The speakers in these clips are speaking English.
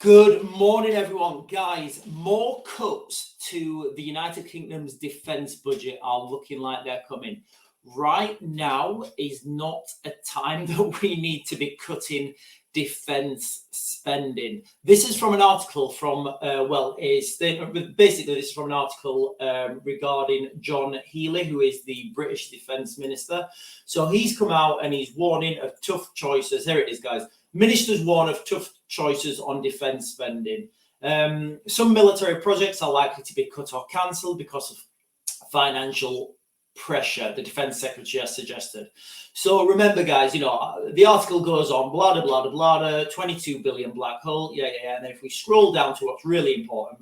Good morning, everyone. Guys, more cuts to the United Kingdom's defence budget are looking like they're coming. Right now is not a time that we need to be cutting defence spending. This is from an article from, basically this is from an article regarding John Healey, who is the British Defence Minister. So he's come out and he's warning of tough choices. Here it is, guys. Ministers warn of tough choices on defence spending. Some military projects are likely to be cut or cancelled because of financial pressure, the Defence Secretary has suggested. So remember, guys, the article goes on, blah, blah, blah, blah, 22 billion black hole. Yeah. And then if we scroll down to what's really important,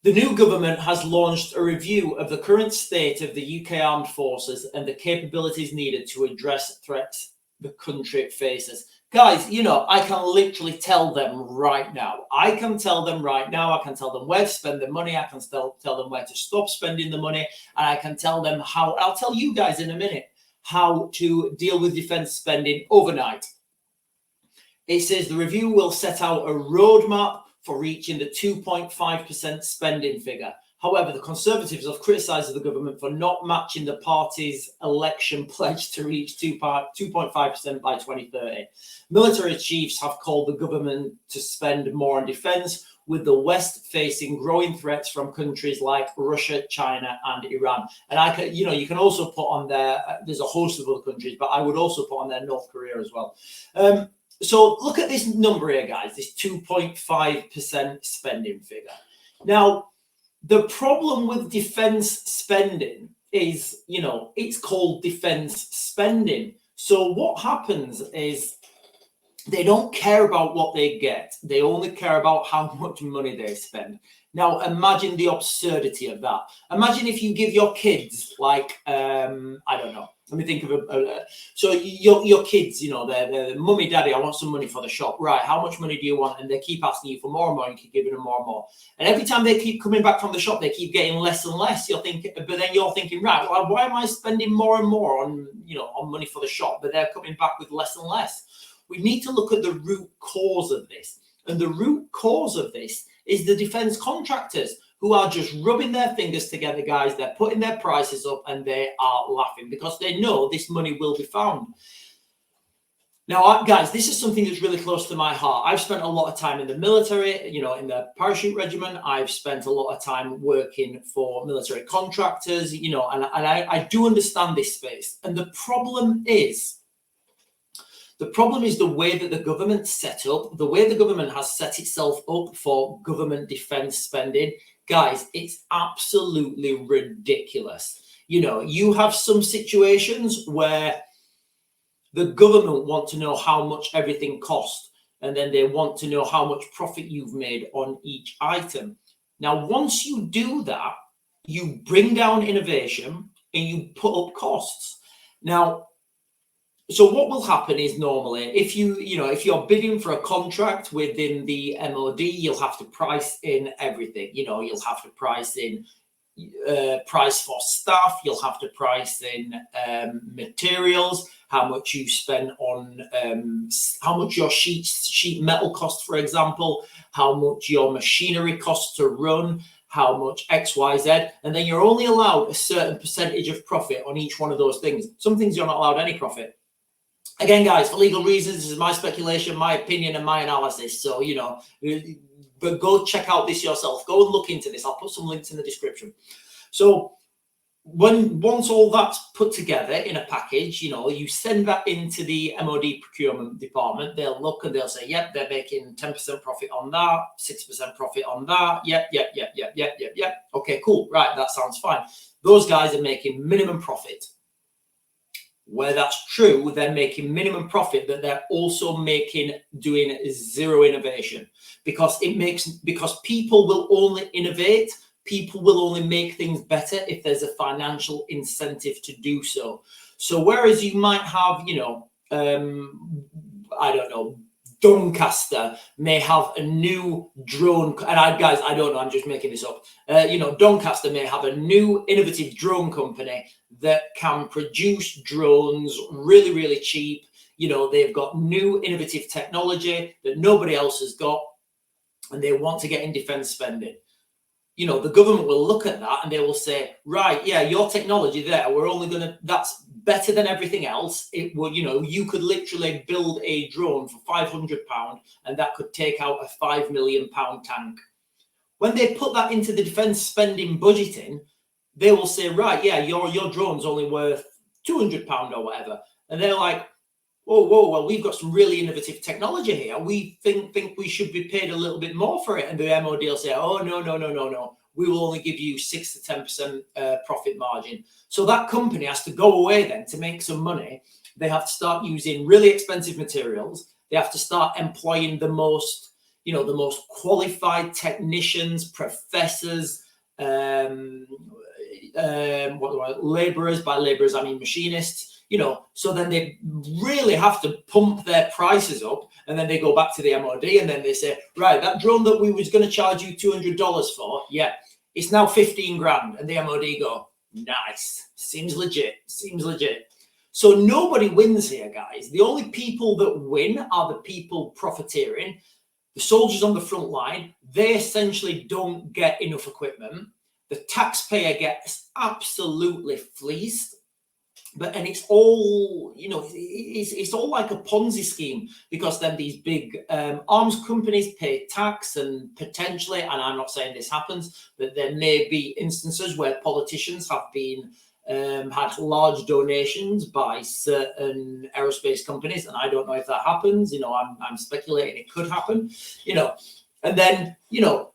the new government has launched a review of the current state of the UK armed forces and the capabilities needed to address threats the country faces. Guys, I can literally tell them right now. I can tell them where to spend the money. I can tell them where to stop spending the money. And I can tell them how, I'll tell you guys in a minute, how to deal with defence spending overnight. It says the review will set out a roadmap for reaching the 2.5% spending figure. However, the Conservatives have criticised the government for not matching the party's election pledge to reach 2.5% by 2030. Military chiefs have called the government to spend more on defence, with the West facing growing threats from countries like Russia, China, and Iran. And you can also put on there, there's a host of other countries, but I would also put on there North Korea as well. So look at this number here, guys, this 2.5% spending figure. Now, the problem with defence spending is, it's called defence spending. So what happens is they don't care about what they get. They only care about how much money they spend. Now, imagine the absurdity of that. Imagine if you give your kids, like, I don't know. Let me think of so your kids, they're mummy, daddy, I want some money for the shop. Right, how much money do you want? And they keep asking you for more and more, and you keep giving them more and more. And every time they keep coming back from the shop, they keep getting less and less. But then you're thinking, right, well, why am I spending more and more on, on money for the shop? But they're coming back with less and less. We need to look at the root cause of this. And the root cause of this is the defence contractors, who are just rubbing their fingers together, guys. They're putting their prices up and they are laughing because they know this money will be found. Now, guys, this is something that's really close to my heart. I've spent a lot of time in the military, in the parachute regiment. I've spent a lot of time working for military contractors, and I do understand this space. And the problem is the way that the government's set up, the way the government has set itself up for government defence spending. Guys, it's absolutely ridiculous. You have some situations where the government want to know how much everything costs, and then they want to know how much profit you've made on each item. Now, once you do that, you bring down innovation and you put up costs. Now, so what will happen is normally if you're bidding for a contract within the MOD, you'll have to price in everything. You'll have to price in price for staff. You'll have to price in materials, how much you spend on how much your sheet metal costs, for example, how much your machinery costs to run, how much X, Y, Z, and then you're only allowed a certain percentage of profit on each one of those things. Some things you're not allowed any profit. Again, guys, for legal reasons, this is my speculation, my opinion, and my analysis. So, but go check out this yourself. Go and look into this. I'll put some links in the description. So once all that's put together in a package, you send that into the MOD procurement department. They'll look and they'll say, yep, they're making 10% profit on that, 6% profit on that. Yep. Okay, cool. Right, that sounds fine. Those guys are making minimum profit. Where that's true, they're making minimum profit, but they're also doing zero innovation because people will only innovate. People will only make things better if there's a financial incentive to do so. So whereas you might have, I don't know, Doncaster may have a new drone, and I don't know, I'm just making this up. Doncaster may have a new innovative drone company that can produce drones really, really cheap, You know, they've got new innovative technology that nobody else has got, and they want to get in defense spending. You know, the government will look at that and they will say, right, yeah, your technology there, we're only going to, that's better than everything else. It will, you know, you could literally build a drone for £500 and that could take out a £5 million tank. When they put that into the defense spending budgeting, they will say, right, yeah, your drone's only worth £200 or whatever. And they're like, whoa, well, we've got some really innovative technology here. We think we should be paid a little bit more for it. And the MOD will say, oh, no. We will only give you 6 to 10% profit margin. So that company has to go away then to make some money. They have to start using really expensive materials. They have to start employing the most qualified technicians, professors, laborers. By laborers, I mean machinists. You know, so then they really have to pump their prices up, and then they go back to the MOD and then they say, right, that drone that we was going to charge you $200 for, yeah, it's now 15 grand. And the MOD go, nice, seems legit. So nobody wins here, guys. The only people that win are the people profiteering. The soldiers on the front line, they essentially don't get enough equipment. The taxpayer gets absolutely fleeced. And it's all, you know, it's all like a Ponzi scheme, because then these big arms companies pay tax, and potentially, and I'm not saying this happens, but there may be instances where politicians have been had large donations by certain aerospace companies, and I don't know if that happens. You know, I'm speculating it could happen. You know. And then, you know,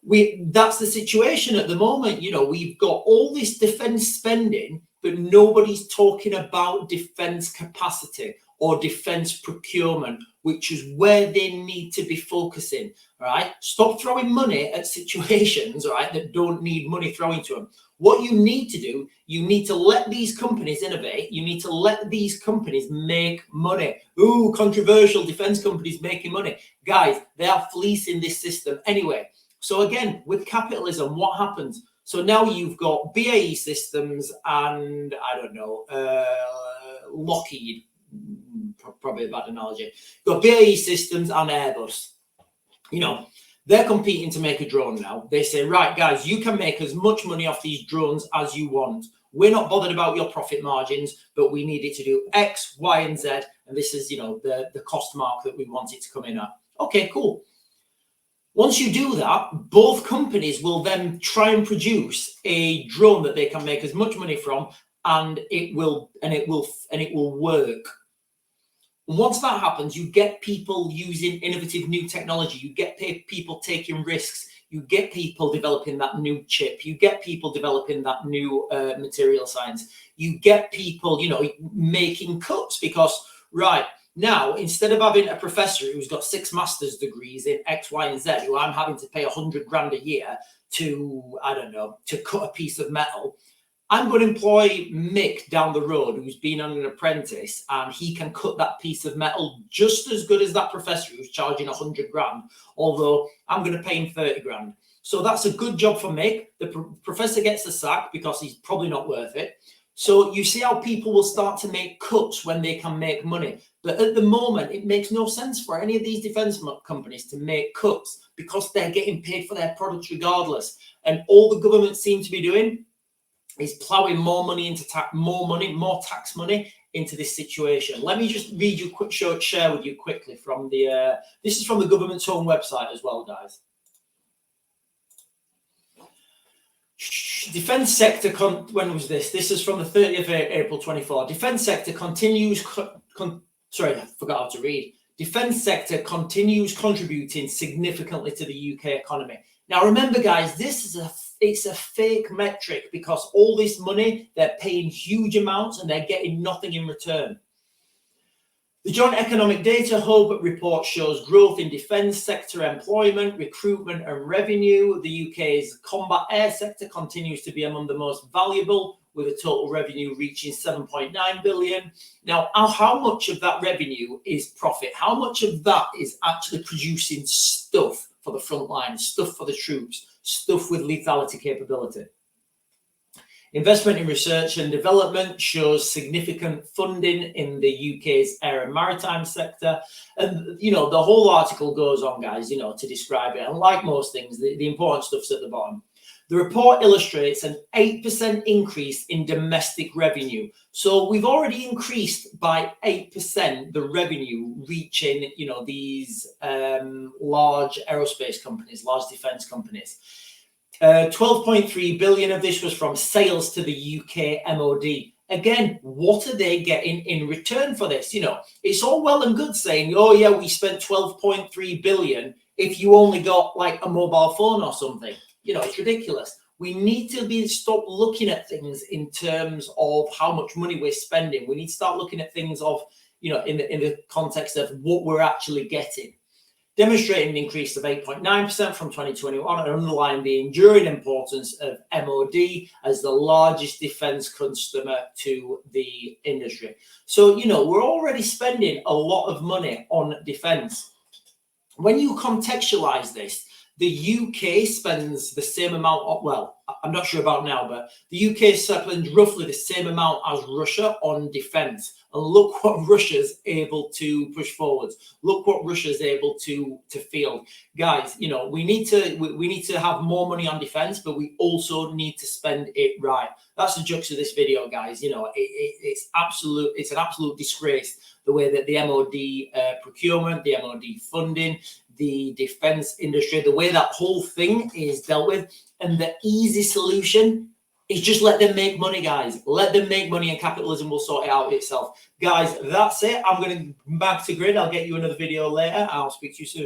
that's the situation at the moment. You know, we've got all this defense spending, but nobody's talking about defense capacity or defense procurement, which is where they need to be focusing. All right. Stop throwing money at situations, all right, that don't need money throwing to them. What you need to do, you need to let these companies innovate. You need to let these companies make money. Ooh, controversial, defense companies making money. Guys, they are fleecing this system anyway. So again, with capitalism, what happens? So now you've got BAE Systems and, I don't know, Lockheed, probably a bad analogy. You've got BAE Systems and Airbus. You know, they're competing to make a drone now. They say, right, guys, you can make as much money off these drones as you want. We're not bothered about your profit margins, but we need it to do X, Y, and Z. And this is, you know, the cost mark that we want it to come in at. Okay, cool. Once you do that, both companies will then try and produce a drone that they can make as much money from, and it will work. Once that happens, you get people using innovative new technology. You get people taking risks. You get people developing that new chip. You get people developing that new material science. You get people, you know, making cuts because, right, now, instead of having a professor who's got 6 master's degrees in X, Y, and Z, who I'm having to pay 100 grand a year to, I don't know, to cut a piece of metal, I'm going to employ Mick down the road who's been on an apprentice, and he can cut that piece of metal just as good as that professor who's charging 100 grand, although I'm going to pay him 30 grand. So that's a good job for Mick. The professor gets the sack because he's probably not worth it. So you see how people will start to make cuts when they can make money. But at the moment, it makes no sense for any of these defense companies to make cuts because they're getting paid for their products regardless. And all the government seem to be doing is plowing more money into more tax money into this situation. Let me just read you share with you quickly from the, this is from the government's own website as well, guys. Defense sector, when was this? This is from the 30th of April 24. Defense sector continues, sorry, I forgot how to read. Defense sector continues contributing significantly to the UK economy. Now, remember, guys, this is it's a fake metric because all this money, they're paying huge amounts and they're getting nothing in return. The Joint Economic Data Hub report shows growth in defence sector employment, recruitment and revenue. The UK's combat air sector continues to be among the most valuable, with a total revenue reaching 7.9 billion. Now, how much of that revenue is profit? How much of that is actually producing stuff for the front line, stuff for the troops, stuff with lethality capability? Investment in research and development shows significant funding in the UK's air and maritime sector. And, you know, the whole article goes on, guys, you know, to describe it. And like most things, the important stuff's at the bottom. The report illustrates an 8% increase in domestic revenue. So we've already increased by 8% the revenue reaching, you know, these large aerospace companies, large defense companies. 12.3 billion of this was from sales to the UK MOD. Again, what are they getting in return for this? You know, it's all well and good saying, oh yeah, we spent 12.3 billion if you only got like a mobile phone or something. You know, it's ridiculous. We need to stop looking at things in terms of how much money we're spending. We need to start looking at things of, you know, in the context of what we're actually getting. Demonstrating an increase of 8.9% from 2021 and underlying the enduring importance of MOD as the largest defense customer to the industry. So, you know, we're already spending a lot of money on defense. When you contextualize this, the UK spends the same amount, well, I'm not sure about now, but the UK spends roughly the same amount as Russia on defense. And look what Russia's able to push forwards. Look what Russia's able to field. Guys, you know, we need to have more money on defense, but we also need to spend it right. That's the jux of this video, guys. You know, it's an absolute disgrace the way that the MOD procurement, the MOD funding, the defense industry, the way that whole thing is dealt with. And the easy solution is just let them make money, guys. Let them make money and capitalism will sort it out itself. Guys, that's it. I'm going to back to grid. I'll get you another video later. I'll speak to you soon.